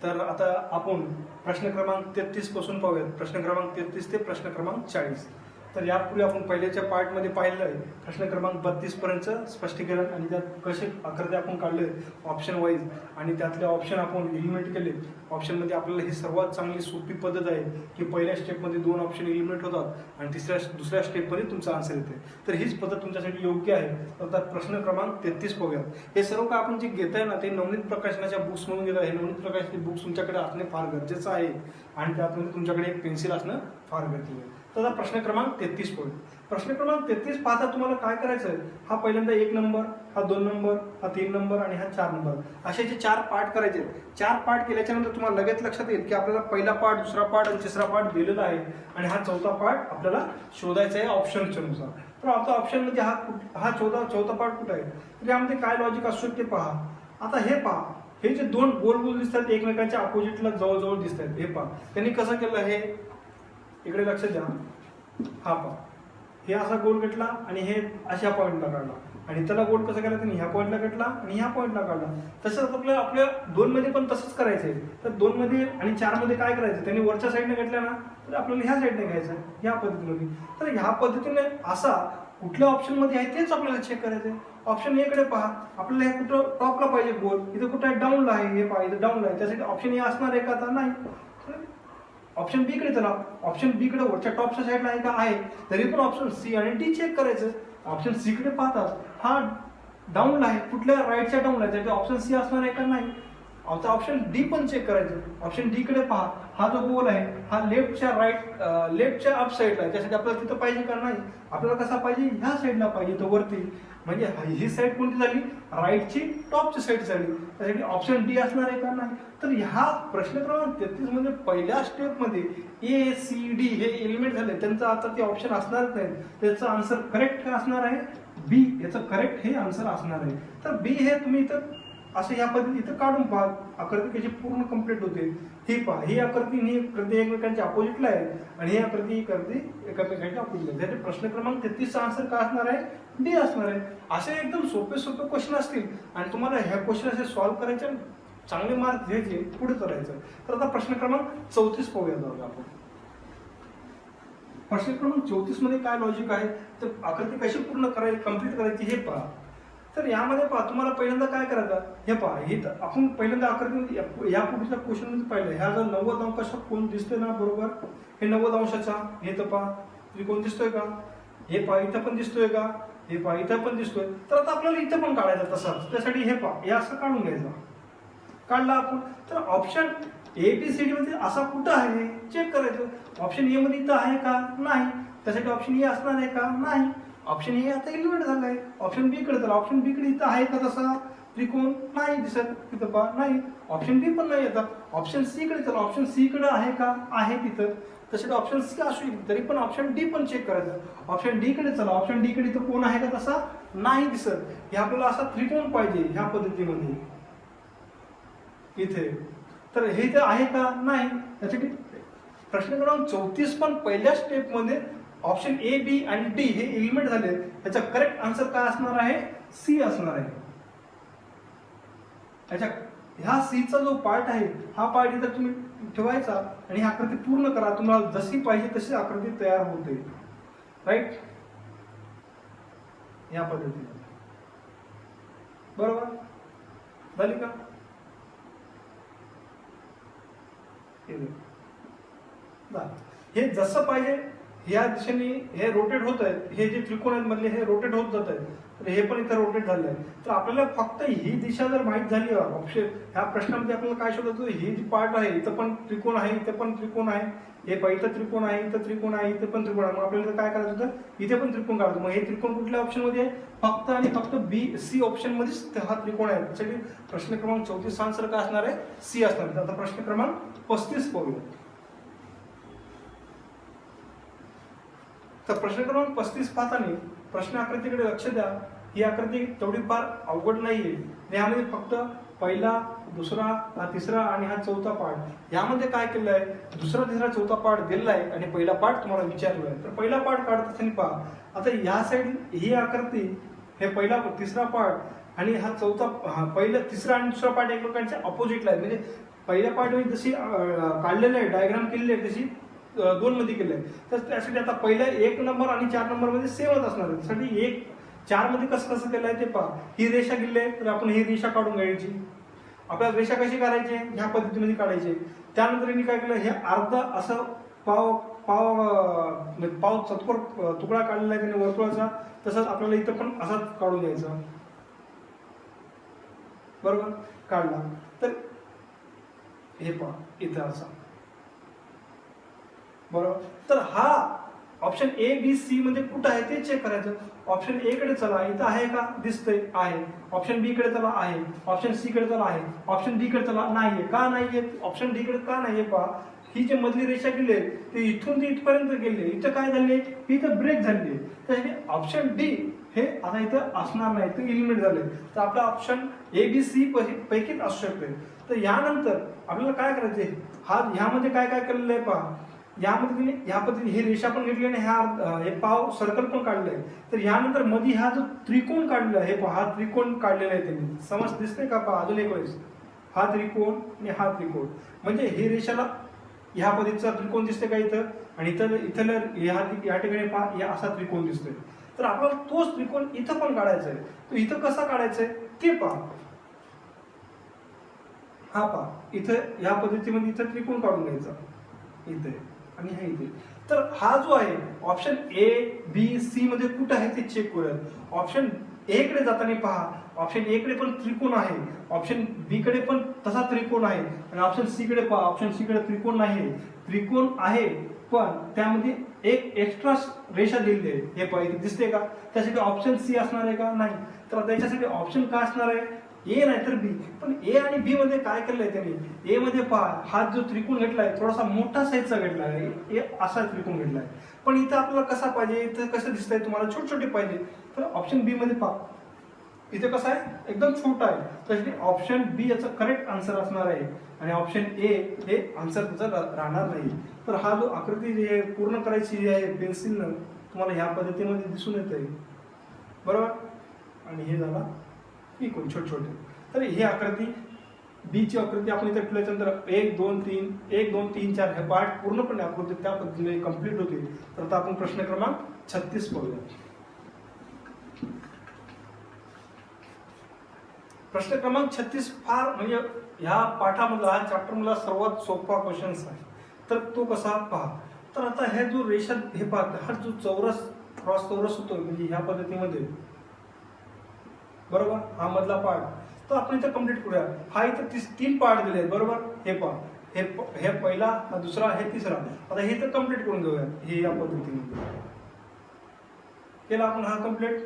तर आता आपण प्रश्न क्रमांक 33 पासून पाहूयात. प्रश्न क्रमांक 33 ते प्रश्न क्रमांक 40. तर यापूर्वी आपण पहिल्याच्या पार्टमध्ये पाहिलं आहे प्रश्न क्रमांक 32 पर्यंत स्पष्टीकरण आणि त्यात कसे आकृती आपण काढले ऑप्शन वाईज आणि त्यातले ऑप्शन आपण एलिमिनेट केले. ऑप्शनमध्ये आपल्याला ही सर्वात चांगली सोपी पद्धत आहे की पहिल्या स्टेपमध्ये 2 ऑप्शन एलिमिनेट होतात आणि दुसऱ्या स्टेपमध्ये तुमचा आन्सर येते. तर हीच पद्धत तुमच्यासाठी योग्य आहे. तर प्रश्न क्रमांक 33 पाहूयात. हे सर्व का आपण जे घेत आहे ना ते नवनीत प्रकाशनाच्या बुक्स म्हणून घेत आहे. नवनीत प्रकाशनाचे बुक्स तुमच्याकडे असणे फार गरजेचं आहे आणि त्यातमध्ये तुमच्याकडे एक पेन्सिल असणं फार गरजेचं आहे. तर आता प्रश्न क्रमांक 33 पाहू. प्रश्न क्रमांक 33 पाहता तुम्हाला काय करायचं आहे, हा पहिल्यांदा 1 नंबर, हा 2 नंबर, हा 3 नंबर आणि हा 4 नंबर असे जे 4 पार्ट करायचे आहेत. 4 पार्ट केल्याच्या नंतर तुम्हाला लगेच लक्षात येईल की आपल्याला पहिला पार्ट, दुसरा पार्ट आणि तिसरा पार्ट दिलेला आहे आणि हा चौथा पार्ट आपल्याला शोधायचा आहे ऑप्शनच्या नुसार. तर आता ऑप्शनमध्ये हा चौथा पार्ट कुठे आहे, तर यामध्ये काय लॉजिक असू शकते पहा. आता हे पहा, हे जे 2 गोल गोल दिसतात एकमेकांच्या अपोजिटला जवळजवळ दिसत आहेत. हे पहा त्यांनी कसं केलं, हे इकडे लक्ष द्या. हा पहा, हे असा गोल घेतला आणि हे अशा पॉईंटला काढला आणि त्याला गोल कसं केला त्यांनी ह्या पॉईंटला घेतला आणि ह्या पॉईंटला काढला. तसंच आपल्या 2 मध्ये पण तसंच करायचं आहे. तर 2 मध्ये आणि 4 मध्ये काय करायचं, त्यांनी वरच्या साईडने घेतल्या ना तर आपल्याला ह्या साईडने घ्यायचं ह्या पद्धतीने. तर ह्या पद्धतीने असा कुठल्या ऑप्शन मध्ये आहे तेच आपल्याला चेक करायचं आहे. ऑप्शन ए कडे पहा, आपल्याला हे कुठं टॉपला पाहिजे गोल, इथं कुठं आहे डाऊनला आहे. हे पहा इथं डाऊनला आहे, त्यासाठी ऑप्शन ए असणार आहे का, तर नाही. ऑप्शन बी कडे चला, ऑप्शन बी कडे वरच्या टॉपच्या साईडला आहे का, आहे. तरी पण ऑप्शन सी आणि डी चेक करायचं. ऑप्शन सी कडे पाहतात हा डाऊनला आहे, कुठल्या राईटच्या डाऊनला आहे, त्याचे ऑप्शन सी असणार आहे का, नाही. आता ऑप्शन डी पण चेक करायचं. ऑप्शन डी कडे पहा, हा जो गोल आहे हा लेफ्टच्या अप साईडला आहे, त्यासाठी आपल्याला तिथं पाहिजे का, नाही. आपल्याला कसा पाहिजे, ह्या साईडला पाहिजे, तो वरती. म्हणजे ही साईड कोणती झाली, राईटची टॉपची साईड झाली, त्यासाठी ऑप्शन डी असणार आहे का, नाही. तर ह्या प्रश्न क्रमांक 33 मध्ये पहिल्या स्टेपमध्ये ए सी डी हे एलिमेंट झाले, त्यांचं आता ते ऑप्शन असणारच नाही. त्याचं आन्सर करेक्ट काय असणार आहे, बी. याचं करेक्ट हे आन्सर असणार आहे. तर बी हे तुम्ही इथं असं या पद्धती इथं काढून पहा, आकृती कशी पूर्ण कंप्लीट होते. ही पहा, ही आकृती एकमेकांच्या अपोजिटला आहे आणि ही आकृती एकमेकांच्या अपोजिटला आहे. त्याचे प्रश्न क्रमांक 33 चा आन्सर काय असणार आहे, डी असणार आहे. असे एकदम सोपे क्वेश्चन असतील आणि तुम्हाला ह्या क्वेश्चन असे सॉल्व्ह करायचे, चांगले मार्क घ्यायचे, पुढे चालायचं. तर आता प्रश्न क्रमांक 34 पाहूया आपण. प्रश्न क्रमांक 34 मध्ये काय लॉजिक आहे, तर आकृती कशी पूर्ण करायची, कंप्लीट करायची हे पहा. तर यामध्ये पहा, तुम्हाला पहिल्यांदा काय करायचं, हे पहा, हे आपण पहिल्यांदा आकृती या पुढच्या क्वेश्चन मध्ये पाहिलं, ह्या जर 90 अंशाचा कोण दिसतोय ना, बरोबर. हे 90 अंशाचा हे तर पहा त्रिकोण दिसतोय का, हे पहा इथं पण दिसतोय का, हे पहा इथं पण दिसतोय. तर आता आपल्याला इथं पण काढायचं तसंच. त्यासाठी हे पहा, हे असं काढून घ्यायचं. काढला आपण, तर ऑप्शन ABCD मध्ये असा कुठं आहे चेक करायचं. ऑप्शन ए मध्ये इथं आहे का, नाही. त्यासाठी ऑप्शन ए असणार आहे का, नाही. ऑप्शन ए आता एलिमिनेट झाला आहे. ऑप्शन बी कडे चला, ऑप्शन बी कडे इथं आहे का तसा त्रिकोण, नाही दिसत तिथं पहा, नाही. ऑप्शन बी पण नाही येतात. ऑप्शन सी कडे चला, ऑप्शन सी कडे आहे का, आहे तिथं. तसे ऑप्शन सी असू शकते, तरी पण ऑप्शन डी पण चेक करायचं. ऑप्शन डी कडे चला, ऑप्शन डी कडे इथं कोण आहे का तसा, नाही दिसत. हे आपल्याला असा त्रिकोण पाहिजे ह्या पद्धतीमध्ये इथे. तर हे इथे आहे का, नाही. त्यासाठी प्रश्न क्रमांक 34 पण पहिल्या स्टेप मध्ये ऑप्शन ए, बी आणि डी हे एलिमेंट झाले. त्याचा करेक्ट आन्सर काय असणार आहे, सी असणार आहे. ह्या सी चा जो पार्ट आहे हा पार्ट इथं तुम्ही ठेवायचा आणि ही आकृती पूर्ण करा. तुम्हाला जशी पाहिजे तशी आकृती तयार होते, राईट. या पद्धतीने बरोबर झाली का, हे जसं पाहिजे या दिशेने हे रोटेट होत आहेत. हे जे त्रिकोण आहेत मधले हे रोटेट होत जात आहेत. तर हे पण इथं रोटेट झाले आहे. तर आपल्याला फक्त ही दिशा जर माहीत झाली ऑप्शन ह्या प्रश्नामध्ये आपल्याला काय शोधायचं, ही जी पार्ट आहे इथं पण त्रिकोण आहे, इथं पण त्रिकोण आहे, हे इथं त्रिकोण आहे, इथं त्रिकोण आहे, इथं पण त्रिकोण आहे. मग आपल्याला काय करायचं होतं, इथे पण त्रिकोण काढायचं. मग हे त्रिकोण कुठल्या ऑप्शन मध्ये आहे, फक्त आणि फक्त बी सी ऑप्शन मध्येच हा त्रिकोण आहे. त्यासाठी प्रश्न क्रमांक 34 आन्सर काय असणार आहे, सी असणार आहे. आता प्रश्न क्रमांक 35 पाहूया. तर प्रश्न क्रमांक 35 पाहताना प्रश्न आकृतीकडे लक्ष द्या. ही आकृती तेवढी फार अवघड नाहीये. यामध्ये फक्त पहिला, दुसरा, तिसरा आणि हा चौथा पार्ट यामध्ये काय केलं आहे, दुसरा, तिसरा, चौथा पार्ट दिलेला आहे आणि पहिला पार्ट तुम्हाला विचारला आहे. तर पहिला पार्ट काढत असताना पहा, आता ह्या साईड ही आकृती, हे पहिला तिसरा पार्ट आणि हा चौथा, पहिला, तिसरा आणि दुसरा पार्ट एकमेकांच्या अपोजिटला आहे. म्हणजे पहिल्या पार्टमध्ये जशी काढलेलं आहे, डायग्राम केलेली आहे तशी 2 मध्ये केलं आहे. तर त्यासाठी आता पहिल्या 1 नंबर आणि 4 नंबरमध्ये सेमच असणार आहे. त्यासाठी 4 मध्ये कसं कसं केलं आहे ते पहा. ही रेषा गेली आहे तर आपण ही रेषा काढून घ्यायची. आपल्याला रेषा कशी काढायची, ह्या पद्धतीमध्ये काढायची. त्यानंतर मी काय केलं, हे अर्धा असं पाव चतकोर तुकडा काढलेला आहे त्याने वर्तुळाचा. तसंच आपल्याला इथं पण असाच काढून घ्यायचा. बरोबर काढला तर हे पहा इथं असा. बरोबर, तर हा ऑप्शन ए बी सी मध्ये कुठं आहे ते चेक करायचं. ऑप्शन ए कडे चला, इथं आहे का, दिसतंय आहे. ऑप्शन बी कडे चला, आहे. ऑप्शन सी कडे चला, आहे. ऑप्शन डी कडे चला, नाहीये. का नाहीये, ऑप्शन डी कडे का नाहीये पहा. ही जी मधली रेषा गेली ते इथून ते इथपर्यंत गेले, इथं काय झाले, इथं ब्रेक झाले. त्यासाठी ऑप्शन डी हे आता इथं असणार नाही, ते इलिमिनेट झाले. तर आपला ऑप्शन ए बी सी पैकीच असू शकते. तर यानंतर आपल्याला काय करायचंय, ह्यामध्ये काय काय केलेलं आहे पहा. यामध्ये ह्या पद्धतीने ही रेषा पण घेतली आणि हे पाव सर्कल पण काढलंय. तर यानंतर मध्ये हा जो त्रिकोण काढलेला आहे, हा त्रिकोण काढलेला आहे त्यांनी. समज दिसतंय का पहा अजून एक वेळेस. हा त्रिकोण आणि हा त्रिकोण, म्हणजे ही रेषाला ह्या पद्धतीचा त्रिकोण दिसतोय का इथं, आणि इथं या ठिकाणी पहा असा त्रिकोण दिसतोय. तर आपल्याला तोच त्रिकोण इथं पण काढायचा आहे. तो इथं कसा काढायचा आहे ते पहा. हा पहा इथं या पद्धतीमध्ये इथं त्रिकोण काढून घ्यायचा इथे आणि हे इथे. तर हा जो आहे ऑप्शन ए बी सी मध्ये कुठं आहे ते चेक करूयात. ऑप्शन ए कडे जाताना पहा, ऑप्शन ए कडे पण त्रिकोण आहे, ऑप्शन बी कडे पण तसा त्रिकोण आहे, आणि ऑप्शन सी कडे पहा, ऑप्शन सी कडे त्रिकोण नाही. त्रिकोण आहे पण त्यामध्ये एक एक्स्ट्रा रेषा दिलेली आहे, हे पहा इथे दिसते का. त्यासाठी ऑप्शन सी असणार आहे का, नाही. तर त्याच्यासाठी ऑप्शन काय असणार आहे, ए नाही तर बी. पण ए आणि बी मध्ये काय केलंय त्यांनी, ए मध्ये पहा हा जो त्रिकोण घेतलाय थोडासा मोठा साईजचा घेतला आहे, ए असा त्रिकोण घेतलाय. पण इथं आपल्याला कसा पाहिजे, इथं कसं दिसतंय तुम्हाला, छोटे छोटे पाहिजे. तर ऑप्शन बी मध्ये पहा इथे कसं आहे, एकदम छोटा आहे. त्यासाठी ऑप्शन बी याचा करेक्ट आन्सर असणार आहे, आणि ऑप्शन ए हे आन्सर त्याचा राहणार नाही. तर हा जो आकृती जे पूर्ण करायची आहे पेन्सिलनं, तुम्हाला ह्या पद्धतीमध्ये दिसून येत आहे. बरोबर, आणि हे झाला त्रिकोण छोटे छोटे. तर ही आकृती बी ची आकृती आपण इथे ठेवल्यानंतर 1 2 3 1 2 3 4 हे पार्ट पूर्णपणे आकृती त्या पद्धतीने कंप्लीट होते. तर आता आपण प्रश्न क्रमांक 36 पाहूया. प्रश्न क्रमांक 36 फार म्हणजे ह्या पाठामधला, हा चॅप्टर मधला सर्वात सोपा क्वेश्चन आहे. तर तो कसा पहा. तर आता हे जो रेषा हे पहा, हा जो चौरस क्रॉस चौरस होतो म्हणजे ह्या पद्धतीमध्ये, बरोबर, हा मधला पार्ट. तर आपण इथं कम्प्लीट करूया. हा इथं 3 पार्ट दिले आहेत, बरोबर. हे पहा, हे पहिला, हा दुसरा, हे तिसरा. आता हे तर कम्प्लीट करून घेऊया. हे या पद्धतीने केला आपण हा कम्प्लीट.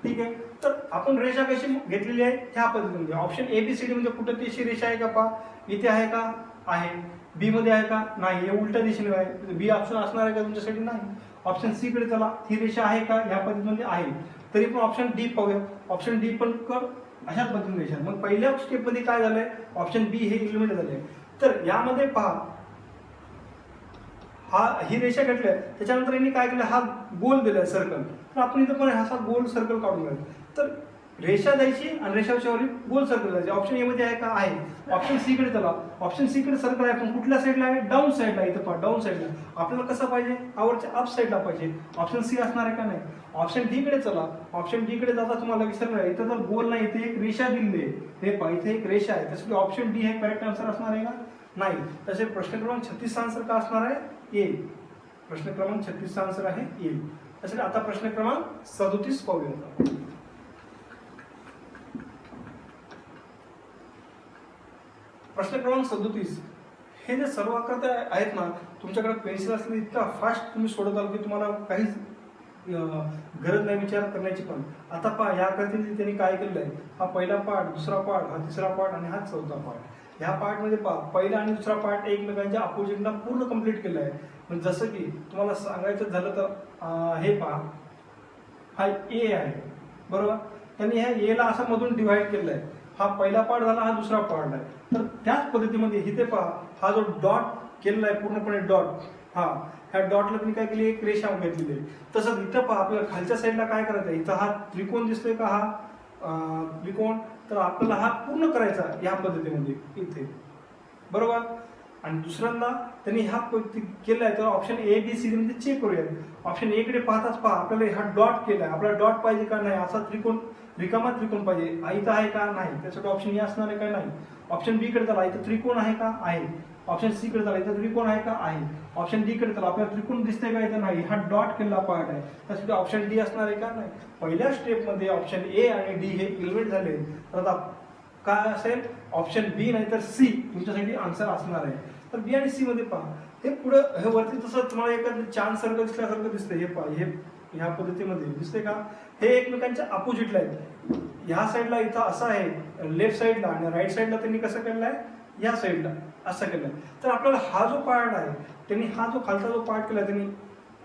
ठीक आहे. तर आपण रेषा कशी घेतलेली आहे ह्या पद्धतीने. Option A B C D म्हणजे कुठं तशी रेषा आहे का पहा. इथे आहे का, आहे. बी मध्ये आहे का, नाही. हे उलट्या दिशेने आहे, बी ऑप्शन असणार आहे का तुमच्यासाठी, नाही. ऑप्शन सी कडे चला, ही रेषा आहे का, ह्या पद्धतीमध्ये आहे. तरी पण ऑप्शन डी पाहूया. ऑप्शन डी पण अशाच पद्धतीने रेषा. मग पहिल्या स्टेप मध्ये काय झालंय, ऑप्शन बी हे इलिमिनेट झाले. तर यामध्ये पहा, ही रेषा घेतली आहे, त्याच्यानंतर यांनी काय केलं, हा गोल दिलाय सर्कल. तर आपण इथं पण असा गोल सर्कल काढून घ्या. तर रेषा द्यायची आणि रेषाच्या वरील गोल सर्कल द्यायचे. ऑप्शन ए मध्ये आहे का, आहे. ऑप्शन सी कडे चला, ऑप्शन सी कडे सर्कल आहे पण कुठल्या साईडला आहे, डाऊन साईडला. इथं पहा डाऊन साईडला. आपल्याला कसं पाहिजे, आवडच्या अप साईडला पाहिजे. ऑप्शन सी असणार आहे का, नाही. ऑप्शन डी कडे चला, ऑप्शन डी कडे जाता तुम्हाला विसरणार आहे, इथं तर गोल नाही, इथे एक रेषा दिली आहे. हे पहा इथे एक रेषा आहे, त्यासाठी ऑप्शन डी हे करेक्ट आन्सर असणार आहे का, नाही. तसे प्रश्न क्रमांक 36 चा आन्सर का असणार आहे, ए. प्रश्न क्रमांक 36 चा आन्सर आहे ए. तसे आता प्रश्न क्रमांक 37 पाहूया. प्रश्न क्रमांक 37. हे जे सर्व आकृत्या आहेत ना, तुमच्याकडे पेन्सिल असले इतका फास्ट तुम्ही सोडत आल की तुम्हाला काहीच गरज नाही विचार करण्याची. पण आता पहा, या आकृतीमध्ये त्यांनी काय केलेलं आहे, हा पहिला पार्ट, दुसरा पार्ट, हा तिसरा पार्ट आणि हा चौथा पार्ट. ह्या पार्ट मध्ये पहा, पहिला आणि दुसरा पार्ट एकमेकांच्या अपोजिटला पूर्ण कंप्लीट केलं आहे. म्हणजे जसं की तुम्हाला सांगायचं झालं तर हे पहा, हा ए आहे, बरोबर. त्यांनी ह्या ए ला असं मधून डिव्हाइड केलं आहे. हा पहिला पार्ट झाला, हा दुसरा पार्ट आहे. तर त्याच पद्धतीमध्ये इथे पहा, हा जो डॉट केलेला आहे पूर्णपणे डॉट, ह्या डॉटला तुम्ही काय केली, एक रेषा घेतलेली आहे. तसंच इथं पहा, आपल्याला खालच्या साईडला काय करायचं आहे, इथं हा त्रिकोण दिसतोय का, हा त्रिकोण. तर आपल्याला हा पूर्ण करायचा या पद्धतीमध्ये. इथे बरोबर. आणि दुसऱ्यांदा त्यांनी हा केलाय तर ऑप्शन ए बी सी मध्ये चेक करूयात. ऑप्शन ए कडे पाहताच पहा आपल्याला हा डॉट केलाय, आपल्याला डॉट पाहिजे का नाही, असा त्रिकोण रिकामा त्रिकोण पाहिजे, इथं आहे का नाही, त्यासाठी ऑप्शन ए असणार आहे का नाही. ऑप्शन बी कडे चला, इथं त्रिकोण आहे का, आहे. ऑप्शन सी कडे चला, इथं त्रिकोण आहे का, आहे. ऑप्शन डी कडे चला, आपल्याला त्रिकोण दिसतंय का, इथं नाही, हा डॉट केलेला पार्ट आहे, त्यासाठी ऑप्शन डी असणार आहे का, नाही. पहिल्या स्टेपमध्ये ऑप्शन ए आणि डी हे एलिमिनेट झाले, तर आता काय असेल, ऑप्शन बी नाही तर सी तुमच्यासाठी आन्सर असणार आहे. तर बी आणि सी मध्ये पहा, हे पुढे हे वरती तसं तुम्हाला एखादं चांद सर्कल दिसल्यासारखं दिसतंय, हे पहा, हे ह्या पद्धतीमध्ये दिसते का, हे एकमेकांच्या अपोजिटला आहेत. ह्या साईडला इथं असं आहे लेफ्ट साईडला आणि राईट साईडला त्यांनी कसं केलंय, या साईडला असं केलंय. तर आपल्याला हा जो पार्ट आहे त्यांनी हा जो खालचा जो पार्ट केला त्यांनी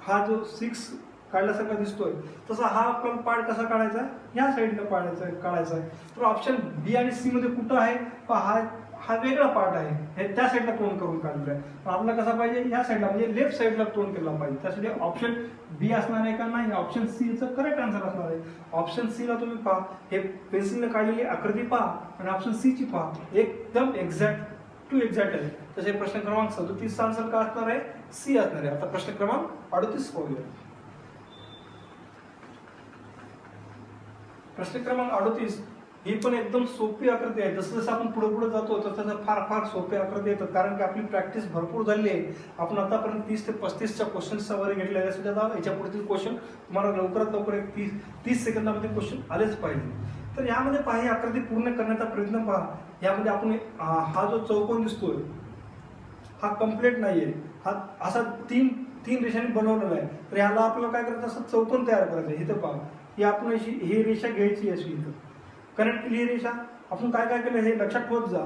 हा जो 6 काढल्यासारखा दिसतोय, तसा हा आपल्याला पार्ट कसा काढायचा, या साईडला काढायचा आहे. तर ऑप्शन बी आणि सी मध्ये कुठं आहे पहा, हा वेगळा पार्ट आहे, हे त्या साईडला तोंड करून काढलेला आहे. पण आपल्याला कसा पाहिजे, या साईडला म्हणजे लेफ्ट साईडला तोंड केला पाहिजे, त्यासाठी ऑप्शन बी असणार आहे का, नाही. ऑप्शन सी चं करेक्ट आन्सर असणार आहे. ऑप्शन सी ला तुम्ही पहा, हे पेन्सिलने काढलेली आकृती पहा आणि ऑप्शन सी ची पहा, एकदम एक्झॅक्ट टू एक्झॅक्ट आहे. तसे प्रश्न क्रमांक 37 चा आन्सर काय असणार आहे, सी असणार आहे. आता प्रश्न क्रमांक 38 पाहूया. प्रश्न क्रमांक 38 ही पण एकदम सोपी आकृती आहे. जसं जसं आपण पुढे पुढे जातो तसं फार फार सोपी आकृती येतात, कारण की आपली प्रॅक्टिस भरपूर झाली आहे. आपण आतापर्यंत 30 ते 35च्या क्वेश्चनचा वगैरे घेतलेला आहे, सुद्धा याच्या पुढील क्वेश्चन तुम्हाला लवकरात लवकर एक 30 सेकंदामध्ये क्वेश्चन आलेच पाहिजे. तर यामध्ये पहा, ही आकृती पूर्ण करण्याचा प्रयत्न पहा. यामध्ये आपण हा जो चौकोन दिसतोय हा कम्प्लीट नाहीये, हा असा तीन रेषांनी बनवलेला आहे. तर ह्याला आपल्याला काय करायचं, असं चौकोन तयार करायचं आहे. इथं पहा, ही आपण अशी ही रेषा घ्यायची, अशी इथं कनेक्ट केली ही रेषा. आपण काय काय केलं हे लक्षात ठेवत जा.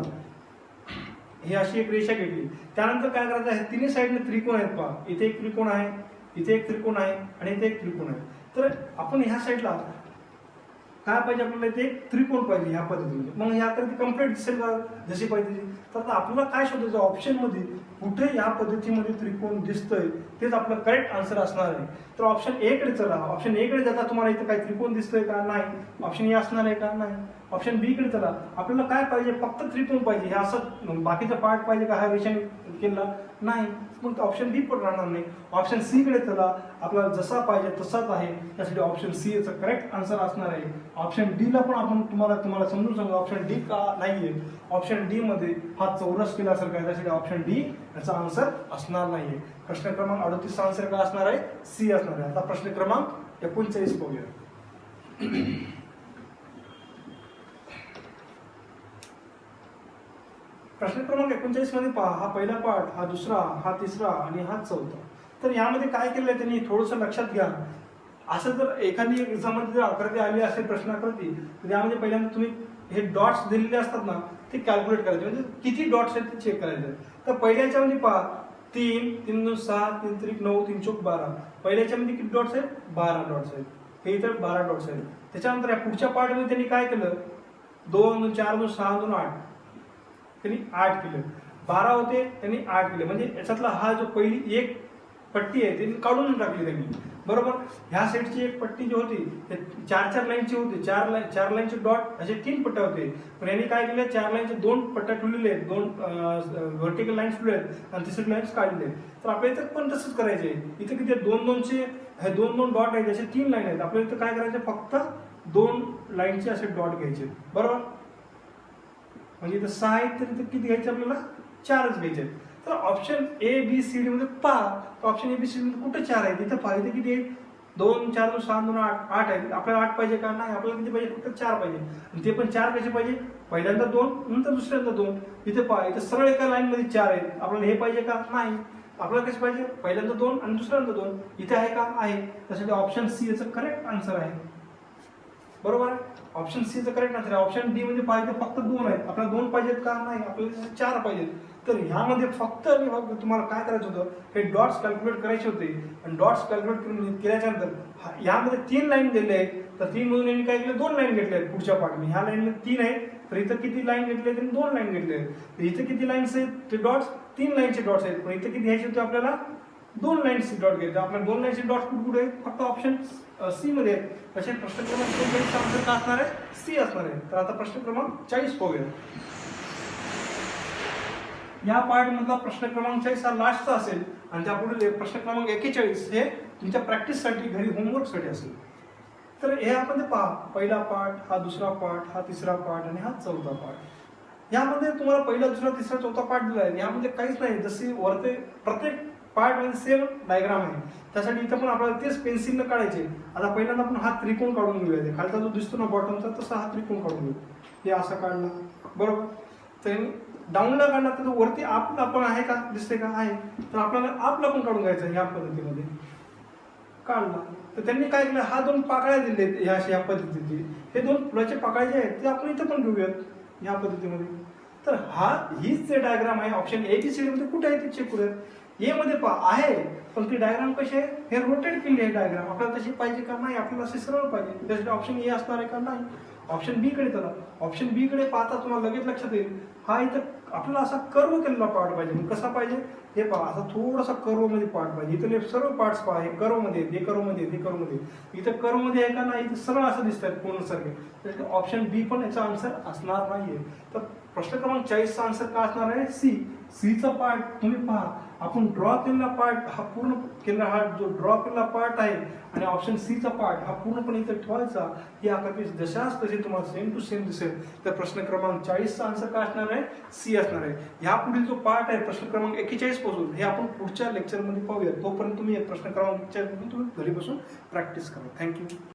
ही अशी एक रेषा घेतली, त्यानंतर काय करायचं आहे, तिन्ही साईडने त्रिकोण आहेत पहा, इथे एक त्रिकोण आहे, इथे एक त्रिकोण आहे आणि इथे एक त्रिकोण आहे. तर आपण ह्या साईडला काय पाहिजे, आपल्याला इथे एक त्रिकोण पाहिजे ह्या पद्धतीने. मग ह्या आकृती कम्प्लीट दिसेल का जशी पाहिजे. तर आता आपल्याला काय शोधायचं, ऑप्शन मध्ये कुठे या पद्धतीमध्ये त्रिकोण दिसतंय तेच आपलं करेक्ट आन्सर असणार आहे. तर ऑप्शन ए कडे चला. ऑप्शन ए कडे जाता तुम्हाला इथं काही त्रिकोण दिसतोय का, नाही. ऑप्शन ए असणार आहे का, नाही. ऑप्शन बी कडे चला, आपल्याला काय पाहिजे, फक्त त्रिकोण पाहिजे, हे असं बाकीचा पार्ट पाहिजे का हा रेषाने केला, नाही. मग ऑप्शन बी पण राहणार नाही. ऑप्शन सी कडे चला, आपल्याला जसा पाहिजे तसाच आहे, त्यासाठी ऑप्शन सी याचं करेक्ट आन्सर असणार आहे. ऑप्शन डी ला पण आपण तुम्हाला समजून सांगू, ऑप्शन डी का नाहीये, ऑप्शन डी मध्ये हा चौरस केल्यासारखा आहे, त्यासाठी ऑप्शन डी याचा आन्सर असणार नाहीये. प्रश्न क्रमांक 38 चा आन्सर काय असणार आहे, सी असणार आहे. आता प्रश्न क्रमांक 39 पाहूया. प्रश्न क्रमांक 39 मध्ये पहा, हा पहिला पार्ट, हा दुसरा, हा तिसरा आणि हा चौथा. तर यामध्ये काय केलंय त्यांनी थोडंसं लक्षात घ्या. असं जर एखादी एक्झाममध्ये जर आकृती आली असेल प्रश्न आकृती, तर यामध्ये पहिल्यांदा तुम्ही हे डॉट्स दिलेले असतात ना, ते कॅल्क्युलेट करायचे, म्हणजे किती डॉट्स आहेत ते चेक करायचे. तर पहिल्याच्यामध्ये पहा, 3 3 2 6 3 3 9 3 4 12. पहिल्याच्यामध्ये किती डॉट्स आहेत, 12 डॉट्स आहेत. हे इतर 12 डॉट्स आहेत. त्याच्यानंतर या पुढच्या पार्टमध्ये त्यांनी काय केलं, 2 2 4 2 6 2 8 त्यांनी 8 केलं. 12 होते त्यांनी 8 केले, म्हणजे याच्यातला हा जो पहिली एक पट्टी आहे त्यांनी काढून टाकली त्यांनी, बरोबर. ह्या साईडची एक पट्टी जी होती ते 4 लाईनची होती, 4 लाईनचे डॉट असे 3 पट्ट्या होते. पण यांनी काय केलं, 4 लाईनचे 2 पट्ट्या ठेवलेले आहेत, 2 व्हर्टिकल लाईन्स ठेवले आहेत आणि तिसरी लाईन्स काढले. तर आपल्या इथं पण तसंच करायचे. इथे किती 2-2चे हे 2-2 डॉट आहेत, असे 3 लाईन आहेत. आपल्या इथं काय करायचे, फक्त 2 लाईनचे असे डॉट घ्यायचे, बरोबर. म्हणजे इथं 6 आहेत, तर इथं किती घ्यायचे आपल्याला, 4च घ्यायचे. तर option A B C D मध्ये पहा, option A B C D मध्ये कुठे 4 आहेत, इथं पहा, इथे किती आहेत, 2 4 2 6 2 8 8 आहेत. आपल्याला 8 पाहिजे का, नाही. आपल्याला किती पाहिजे, फक्त 4 पाहिजे. आणि ते पण 4 कसे पाहिजे, पहिल्यांदा 2 नंतर दुसऱ्यांदा 2. इथे पहा, इथे सरळ एका लाईन मध्ये 4 आहेत. आपल्याला हे पाहिजे का, नाही. आपल्याला कसे पाहिजे, पहिल्यांदा 2 आणि दुसऱ्यांदा 2. इथे आहे का, आहे. त्यासाठी ऑप्शन सी याचं करेक्ट आन्सर आहे, बरोबर आहे. ऑप्शन सी चं करेक्ट आन्सर आहे. ऑप्शन डी मध्ये पाहिजे फक्त 2 आहेत. आपल्याला 2 पाहिजेत का, नाही. आपल्याला 4 पाहिजेत. तर ह्यामध्ये फक्त तुम्हाला काय करायचं होतं, हे डॉट्स कॅल्क्युलेट करायचे होते. आणि डॉट्स कॅल्क्युलेट केल्याच्या नंतर यामध्ये 3 लाईन दिले आहेत, तर 3 मधून यांनी काय केलं, 2 लाईन घेतले आहेत पुढच्या पार्टमध्ये. ह्या लाईन मध्ये 3 आहेत, तर इथं किती लाईन घेतले, त्यांनी 2 लाईन घेतले आहेत. तर इथं किती लाईन्स आहेत, ते डॉट्स 3 लाईनचे डॉट्स आहेत. पण इथं किती घ्यायचे होते आपल्याला, 2 लाईन्सचे डॉट घ्यायचे. आपल्याला 2 लाईनचे डॉट्स कुठे आहेत, फक्त ऑप्शन सी मध्ये आहेत. तसे प्रश्न क्रमांक 39 चा आन्सर काय असणार आहे, सी असणार आहे. तर आता प्रश्न क्रमांक 40 पाहूया. या पार्ट मधला प्रश्न क्रमांक 40 हा लास्टचा असेल आणि त्यापुढे प्रश्न क्रमांक 41 हे तुमच्या प्रॅक्टिससाठी घरी होमवर्कसाठी असेल. तर हे आपण पहा, पहिला पार्ट, हा दुसरा पार्ट, हा तिसरा पार्ट आणि हा चौथा पार्ट. यामध्ये तुम्हाला पहिला, दुसरा, तिसरा, चौथा पार्ट दिला आहे. यामध्ये काहीच नाही, जशी वरते प्रत्येक पार्टमध्ये सेम डायग्राम आहे. त्यासाठी इथं पण आपल्याला तेच पेन्सिलनं काढायचे. आता पहिल्यांदा आपण हा त्रिकोण काढून घेऊया. खालचा जो दिसतो ना बॉटमचा, तसा हा त्रिकोण काढून घेऊ. हे असा काढला, बरोबर. तर डाऊनला काढला तर वरती आपला पण आहे का, दिसते का, आहे. तर आपल्याला आपला पण काढून घ्यायचा ह्या पद्धतीमध्ये काढला. तर त्यांनी काय केलं, हा 2 पाकळ्या दिले ह्या पद्धतीचे. हे 2 फुलाचे पाकळ्या जे आहेत ते आपण इथं पण घेऊयात ह्या पद्धतीमध्ये. तर हीच ते डायग्राम आहे. ऑप्शन ए ची सीडी मध्ये कुठे आहे ते चेक करूयात. ए मध्ये आहे, पण ती डायग्राम कशी आहे, हे रोटेट केली आहे डायग्राम. आपल्याला तशी पाहिजे का नाही, आपल्याला अशी सरळ पाहिजे. त्यासाठी ऑप्शन ए असणार आहे का, नाही. ऑप्शन बी कडे चला. ऑप्शन बी कडे पाहता तुम्हाला लगेच लक्षात येईल, हा इथं आपल्याला असा कर्व केलेला पार्ट पाहिजे. कसा पाहिजे हे पहा, असा थोडासा कर्व मध्ये पार्ट पाहिजे. इथले सर्व पार्ट्स पहा, हे कर्व मध्ये, हे कर्व मध्ये, हे कर्व मध्ये. इथं कर्व मध्ये आहे का नाही, इथं सरळ असं दिसतात पूर्ण सारखे. ऑप्शन बी पण याचा आन्सर असणार नाहीये. तर प्रश्न क्रमांक 40 चा आन्सर काय असणार आहे, सी. सी चा पार्ट तुम्ही पहा, आपण ड्रॉ केलेला पार्ट हा पूर्ण केलेला, हा जो ड्रॉ केलेला पार्ट आहे आणि ऑप्शन सी चा पार्ट हा पूर्णपणे इथं ठेवायचा. ही आकृती जशाच तशी तुम्हाला सेम टू सेम दिसेल. तर प्रश्न क्रमांक 40 चा आन्सर काय असणार आहे, सी असणार आहे. ह्या पुढील जो पार्ट आहे प्रश्न क्रमांक 41 पासून, हे आपण पुढच्या लेक्चरमध्ये पाहूया. तोपर्यंत तुम्ही प्रश्न क्रमांक 41 तुम्ही घरी बसून प्रॅक्टिस करा. थँक्यू.